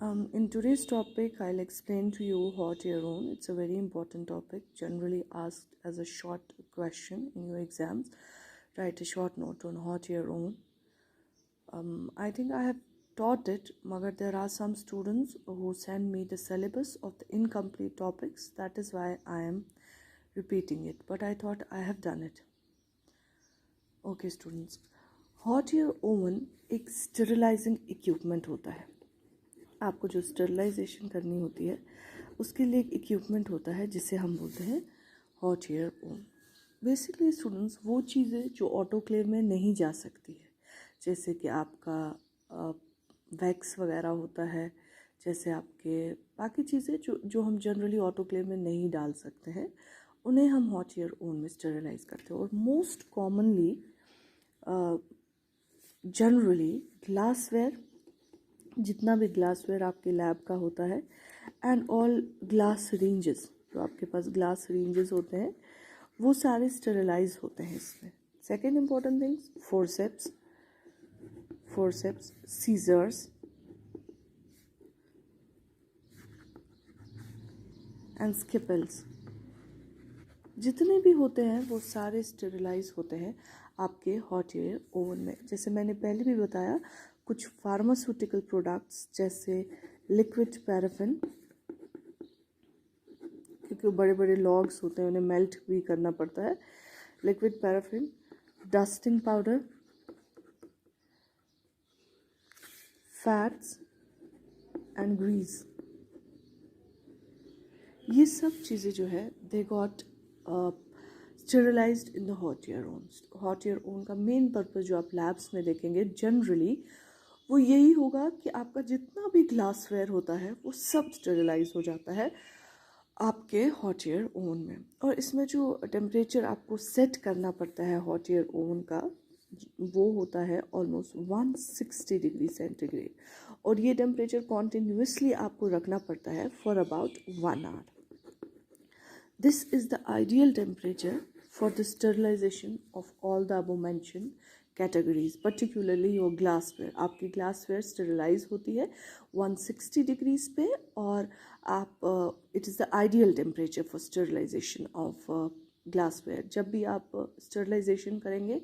In today's topic, I'll explain to you hot air own. It's a very important topic, generally asked as a short question in your exams. Write a short note on hot air own. I think I have taught it, but there are some students who send me the syllabus of the incomplete topics. That is why I am repeating it, but I thought I have done it. Okay, students. Hot air oven एक स्टेरिलाइजिंग equipment होता है. आपको जो sterilisation करनी होती है उसके लिए एक इक्विपमेंट होता है जिसे हम बोलते हैं hot air oven. Basically students वो चीज़ें जो ऑटोक्लेव में नहीं जा सकती है, जैसे कि आपका वैक्स वगैरह होता है, जैसे आपके बाकी चीज़ें जो हम जनरली ऑटोक्लेव में नहीं डाल सकते हैं, उन्हें हम हॉट एयर ओवन में स्टेरिलाइज करते हैं. और मोस्ट कॉमनली जनरली ग्लासवेयर, जितना भी ग्लासवेयर आपके लैब का होता है, एंड ऑल ग्लास रेंजेस, जो आपके पास ग्लास रेंजेस होते हैं वो सारे स्टेरिलाइज होते हैं इसमें. Second important things, forceps, scissors and scalpels, जितने भी होते हैं वो सारे स्टेरिलाइज होते हैं आपके हॉट एयर ओवन में. जैसे मैंने पहले भी बताया, कुछ फार्मास्यूटिकल प्रोडक्ट्स जैसे लिक्विड पैराफिन, क्योंकि वो बड़े बड़े लॉग्स होते हैं उन्हें मेल्ट भी करना पड़ता है. Liquid paraffin, dusting powder, fats and grease, ये सब चीज़ें जो है they got sterilized in the hot air oven. Hot air oven का मेन पर्पस जो आप लैब्स में देखेंगे जनरली वो यही होगा कि आपका जितना भी ग्लासवेयर होता है वो सब स्टेरिलाइज हो जाता है आपके हॉट एयर ओवन में. और इसमें जो टेम्परेचर आपको सेट करना पड़ता है हॉट एयर ओवन का, वो होता है ऑलमोस्ट 160 डिग्री सेंटीग्रेड. और ये टेम्परेचर कॉन्टिन्यूसली आपको रखना पड़ता है for about 1 hour. This is the ideal temperature for the sterilization of all the above mentioned categories, particularly your glassware. आपकी glassware sterilize होती है 160 degrees पे, और आप it is the ideal temperature for sterilization of glassware. जब भी आप sterilization करेंगे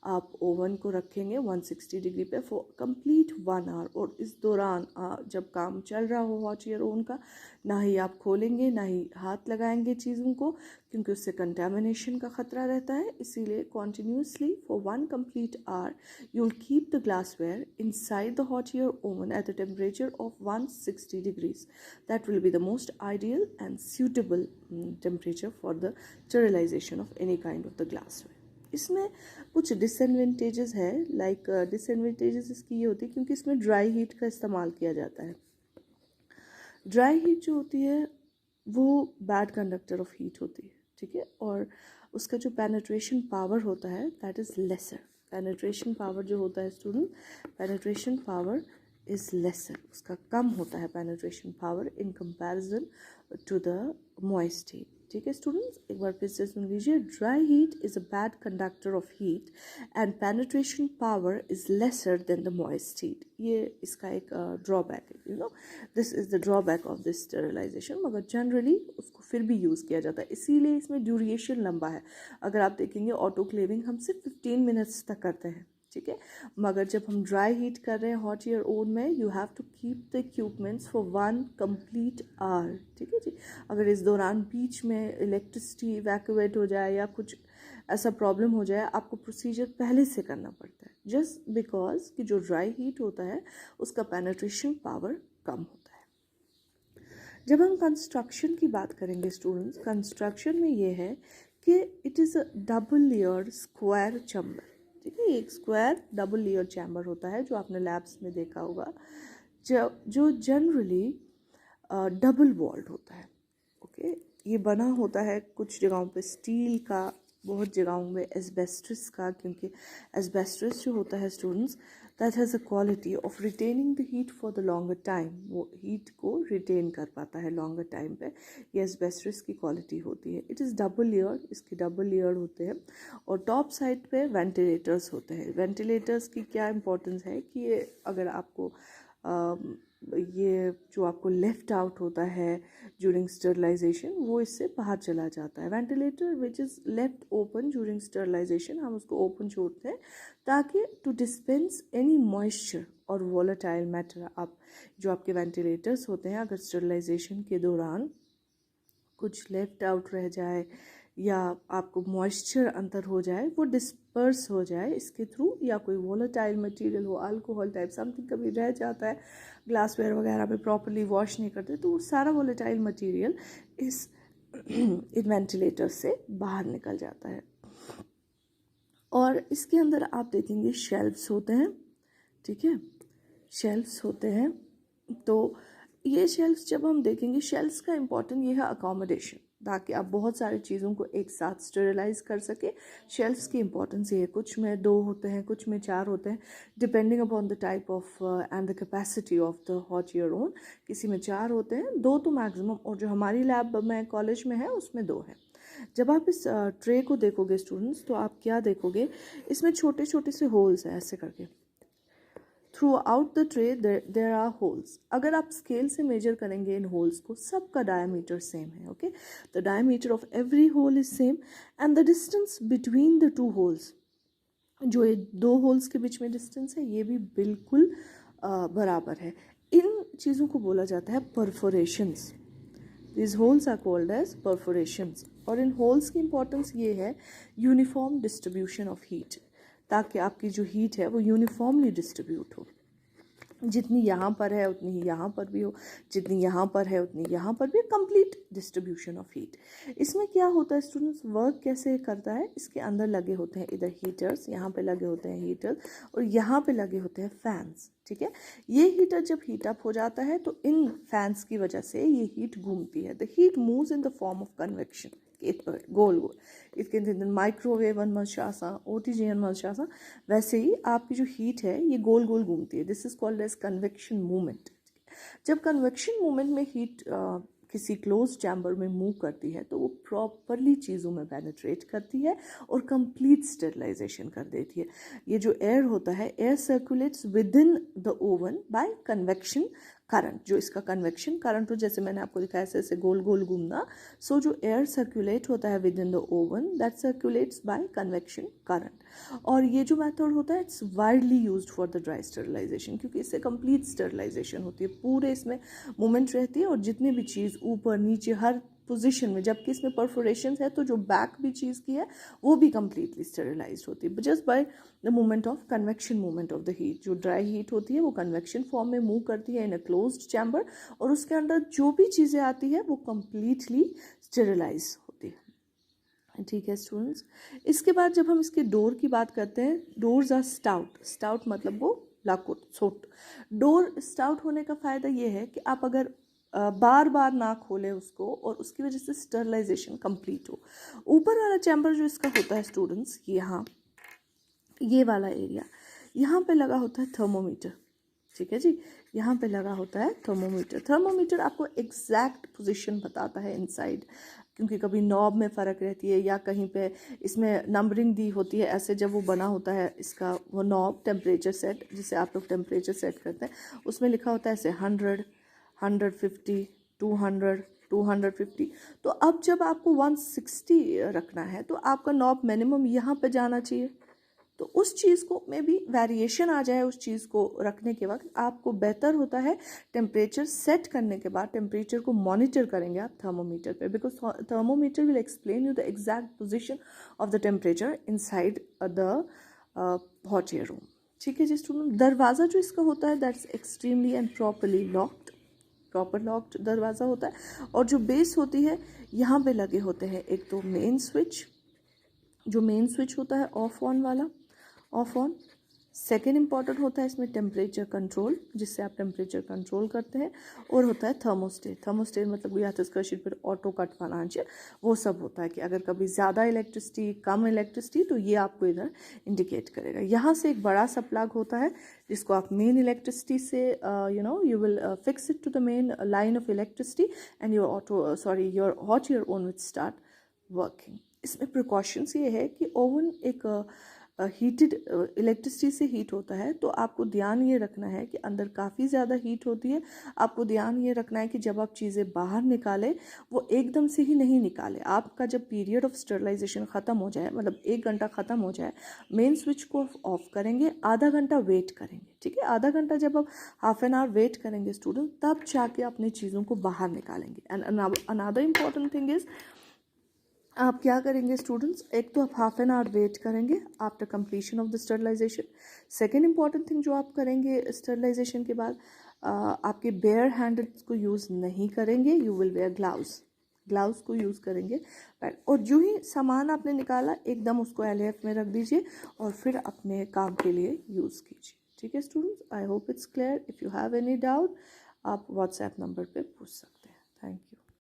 आप ओवन को रखेंगे 160 डिग्री पे फॉर कंप्लीट 1 आवर. और इस दौरान जब काम चल रहा हो हॉट एयर ओवन का, ना ही आप खोलेंगे ना ही हाथ लगाएंगे चीज़ों को, क्योंकि उससे कंटेमिनेशन का ख़तरा रहता है. इसीलिए continuously for 1 complete hour you will keep the glassware inside the hot air oven at the temperature of 160 degrees. That will be the most ideal and suitable temperature for the sterilization of any kind of the glassware. इसमें कुछ disadvantages है. Like disadvantages इसकी ये होती है क्योंकि इसमें dry heat का इस्तेमाल किया जाता है. ड्राई हीट जो होती है वो बैड कंडक्टर ऑफ हीट होती है, ठीक है, और उसका जो पेनिट्रेशन पावर होता है that is lesser. Penetration power जो होता है student, penetration power is lesser, उसका कम होता है penetration power in comparison to the moist heat. ठीक है स्टूडेंट्स, एक बार फिर से सुन लीजिए. Dry heat is a bad conductor of heat and penetration power is lesser than the moist heat. ये इसका एक ड्रॉबैक है, you know, this is the drawback of this sterilization. मगर जनरली उसको फिर भी यूज़ किया जाता है, इसीलिए इसमें ड्यूरेशन लंबा है. अगर आप देखेंगे ऑटोक्लेविंग हम सिर्फ 15 मिनट्स तक करते हैं, ठीक है, मगर जब हम ड्राई हीट कर रहे हैं हॉट एयर ओवन में you have to keep the equipments for 1 complete hour. ठीक है जी. अगर इस दौरान बीच में इलेक्ट्रिसिटी इवैक्यूएट हो जाए या कुछ ऐसा प्रॉब्लम हो जाए, आपको प्रोसीजर पहले से करना पड़ता है, जस्ट बिकॉज कि जो ड्राई हीट होता है उसका पेनिट्रेशन पावर कम होता है. जब हम कंस्ट्रक्शन की बात करेंगे स्टूडेंट्स, कंस्ट्रक्शन में ये है कि it is a double layer square chamber. ठीक है, एक स्क्वायर डबल लेयर चैम्बर होता है जो आपने लैब्स में देखा होगा, जो जनरली डबल वॉल्ड होता है. ओके, ये बना होता है कुछ जगहों पे स्टील का, बहुत जगहों में एस्बेस्टस का, क्योंकि एस्बेस्टस जो होता है students that has a quality of retaining the heat for the longer time. वो हीट को रिटेन कर पाता है लॉन्गर टाइम पे. ये एस्बेस्टस की क्वालिटी होती है. इट इज़ डबल लेयर, इसके डबल लेयर होते हैं. और टॉप साइड पे वेंटिलेटर्स होते हैं. वेंटिलेटर्स की क्या इंपॉर्टेंस है कि ये अगर आपको ये जो आपको लेफ्ट आउट होता है ड्यूरिंग स्टरलाइजेशन वो इससे बाहर चला जाता है। Ventilator which is left open during sterilization, हम उसको ओपन छोड़ते हैं ताकि टू डिस्पेंस एनी मॉइस्चर और वॉलेटाइल मैटर। आप जो आपके वेंटिलेटर्स होते हैं, अगर स्टरलाइजेशन के दौरान कुछ लेफ्ट आउट रह जाए या आपको मॉइस्चर अंदर हो जाए, वो डिस्पर्स हो जाए इसके थ्रू, या कोई वॉलेटाइल मटेरियल हो, अल्कोहल टाइप समथिंग कभी रह जाता है, ग्लासवेयर वगैरह पे प्रॉपरली वॉश नहीं करते, तो वो सारा वॉलेटाइल मटेरियल इस इन वेंटिलेटर से बाहर निकल जाता है। और इसके अंदर आप देखेंगे शेल्फ्स होते हैं, ठीक है, शेल्फ्स होते हैं। तो ये शेल्फ्स जब हम देखेंगे, शेल्फ्स का इम्पोर्टेंट ये है अकोमोडेशन, ताकि आप बहुत सारी चीज़ों को एक साथ स्टेरिलाइज कर सके। शेल्फ्स की इंपॉर्टेंस ये है, कुछ में 2 होते हैं, कुछ में 4 होते हैं, depending upon the type of and the capacity of the hot air oven. किसी में 4 होते हैं, 2 तो मैक्सिमम, और जो हमारी लैब में कॉलेज में है उसमें 2 है। जब आप इस ट्रे को देखोगे स्टूडेंट्स, तो आप क्या देखोगे, इसमें छोटे छोटे से होल्स हैं ऐसे करके। Throughout the tray there are holes. अगर आप स्केल से मेजर करेंगे इन होल्स को, सबका डायमीटर सेम है, okay. The diameter of every hole is same and the distance between the 2 holes, जो ये 2 होल्स के बीच में डिस्टेंस है, ये भी बिल्कुल बराबर है। इन चीज़ों को बोला जाता है परफोरेशंस। These holes are called as perforations। और इन होल्स की इंपॉर्टेंस ये है, यूनिफॉर्म डिस्ट्रीब्यूशन ऑफ हीट, ताकि आपकी जो हीट है वो यूनिफॉर्मली डिस्ट्रीब्यूट हो। जितनी यहाँ पर है उतनी ही यहाँ पर भी हो, जितनी यहाँ पर है उतनी यहाँ पर भी, कंप्लीट डिस्ट्रीब्यूशन ऑफ हीट। इसमें क्या होता है स्टूडेंट्स, वर्क कैसे करता है, इसके अंदर लगे होते हैं इधर हीटर्स, यहाँ पे लगे होते हैं हीटर्स, और यहाँ पे लगे होते हैं फैंस, ठीक है। ये हीटर जब हीट अप हो जाता है तो इन फैंस की वजह से ये हीट घूमती है। The heat moves in the form of convection, गोल गोल, इसके अंदर माइक्रोवेव अनमशासा, OTG अनमशासा, वैसे ही आपकी जो हीट है ये गोल गोल घूमती है। This is called as convection movement. जब कन्वेक्शन मूवमेंट में हीट किसी क्लोज चैम्बर में मूव करती है तो वो प्रॉपरली चीज़ों में पेनिट्रेट करती है और कंप्लीट स्टेरिलाइजेशन कर देती है। ये जो एयर होता है, air circulates within the oven by convection current. जो इसका कन्वेक्शन करंट हो, जैसे मैंने आपको दिखाया ऐसे ऐसे गोल गोल घूमना, सो जो एयर सर्कुलेट होता है within the oven, that circulates by convection current. और ये जो मेथड होता है, it's widely used for the dry sterilization, क्योंकि इससे कंप्लीट स्टेरिलाइजेशन होती है, पूरे इसमें मूवमेंट रहती है, और जितनी भी चीज़ ऊपर नीचे हर पोजीशन में, जबकि इसमें परफोरेशन है तो जो बैक भी चीज़ की है वो भी कंप्लीटली स्टेरिलाइज होती है just by the movement of convection movement of the heat. जो ड्राई हीट होती है वो कन्वेक्शन फॉर्म में मूव करती है इन अ क्लोज्ड चैम्बर, और उसके अंदर जो भी चीज़ें आती है वो कंप्लीटली स्टेरिलाइज होती है, ठीक है स्टूडेंट्स। इसके बाद जब हम इसके डोर की बात करते हैं, डोर्स आर स्टाउट। स्टाउट मतलब वो लाकुट, छोट। डोर स्टाउट होने का फ़ायदा ये है कि आप अगर बार बार ना खोले उसको, और उसकी वजह से स्टरलाइजेशन कंप्लीट हो। ऊपर वाला चैम्बर जो इसका होता है स्टूडेंट्स, यहाँ ये वाला एरिया, यहाँ पे लगा होता है थर्मोमीटर, ठीक है जी, यहाँ पे लगा होता है थर्मोमीटर। थर्मोमीटर आपको एग्जैक्ट पोजीशन बताता है इनसाइड, क्योंकि कभी नॉब में फ़र्क रहती है या कहीं पे इसमें नंबरिंग दी होती है, ऐसे जब वो बना होता है इसका वो नॉब, टेम्परेचर सेट जिसे आप लोग टेम्परेचर सेट करते हैं, उसमें लिखा होता है ऐसे 100, 150, 200, 250। तो अब जब आपको 160 रखना है तो आपका नॉब मिनिमम यहाँ पे जाना चाहिए। तो उस चीज़ को में भी वेरिएशन आ जाए, उस चीज़ को रखने के वक्त आपको बेहतर होता है टेम्परेचर सेट करने के बाद टेम्परेचर को मॉनिटर करेंगे आप थर्मोमीटर पे, because thermometer will explain you the exact position of the temperature inside the hot air room, ठीक है जी स्टूडेंट। दरवाज़ा जो इसका होता है that's extremely and properly locked, proper locked दरवाज़ा होता है। और जो बेस होती है, यहाँ पे लगे होते हैं एक तो मेन स्विच, जो मेन स्विच होता है ऑफ ऑन वाला, ऑफ ऑन। सेकेंड इंपॉर्टेंट होता है इसमें टेम्परेचर कंट्रोल, जिससे आप टेम्परेचर कंट्रोल करते हैं, और होता है थर्मोस्टेट। थर्मोस्टेट मतलब या तो इसका शीट पर ऑटो कट फलांचे, वो सब होता है कि अगर कभी ज़्यादा इलेक्ट्रिसिटी, कम इलेक्ट्रिसिटी, तो ये आपको इधर इंडिकेट करेगा। यहाँ से एक बड़ा सा प्लग होता है जिसको आप मेन इलेक्ट्रिसिटी से you will fix it to the main line of electricity and your hot air oven will start working. इसमें प्रिकॉशंस ये है कि ओवन एक हीटेड इलेक्ट्रिसिटी से हीट होता है, तो आपको ध्यान ये रखना है कि अंदर काफ़ी ज़्यादा हीट होती है। आपको ध्यान ये रखना है कि जब आप चीज़ें बाहर निकालें वो एकदम से ही नहीं निकालें। आपका जब पीरियड ऑफ स्टरलाइजेशन ख़त्म हो जाए, मतलब 1 घंटा ख़त्म हो जाए, मेन स्विच को ऑफ करेंगे, आधा घंटा वेट करेंगे, ठीक है। आधा घंटा जब आप हाफ एन आवर वेट करेंगे स्टूडेंट, तब जाके अपनी चीज़ों को बाहर निकालेंगे। And another important thing is, आप क्या करेंगे स्टूडेंट्स, एक तो आप हाफ एन आवर वेट करेंगे after completion of the sterilization. Second important thing जो आप करेंगे स्टरलाइजेशन के बाद, आपके बेयर हैंड्स को यूज़ नहीं करेंगे, यू विल वेयर ग्लव्स को यूज़ करेंगे। और जो ही सामान आपने निकाला एकदम उसको LAF में रख दीजिए और फिर अपने काम के लिए यूज़ कीजिए, ठीक है students. I hope it's clear. If you have any doubt आप व्हाट्सएप नंबर पे पूछ सकते हैं। Thank you.